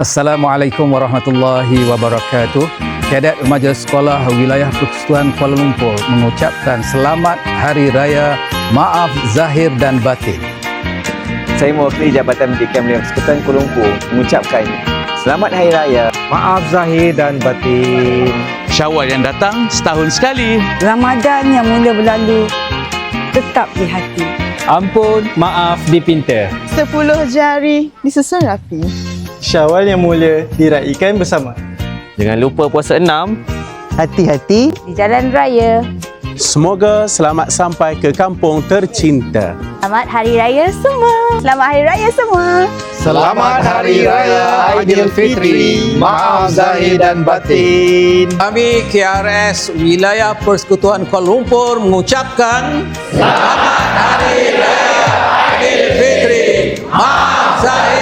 Assalamualaikum warahmatullahi wabarakatuh. Kadet Remaja Sekolah Wilayah Persekutuan Kuala Lumpur mengucapkan selamat Hari Raya Maaf Zahir dan Batin. Saya mewakili Jabatan Pendidikan Wilayah Persekutuan Kuala Lumpur mengucapkan Selamat Hari Raya Maaf Zahir dan Batin. Syawal yang datang setahun sekali. Ramadan yang mula berlalu tetap di hati. Ampun, maaf dipinta. 10 jari disusun rapi. Syawal yang mulia diraikan bersama. Jangan lupa puasa 6. Hati-hati Di jalan raya. Semoga selamat sampai ke kampung tercinta. Selamat Hari Raya semua. Selamat Hari Raya semua. Selamat Hari Raya Aidilfitri. Maaf Zahir dan Batin. Kami KRS Wilayah Persekutuan Kuala Lumpur mengucapkan Selamat Hari Raya Aidilfitri. Maaf Zahir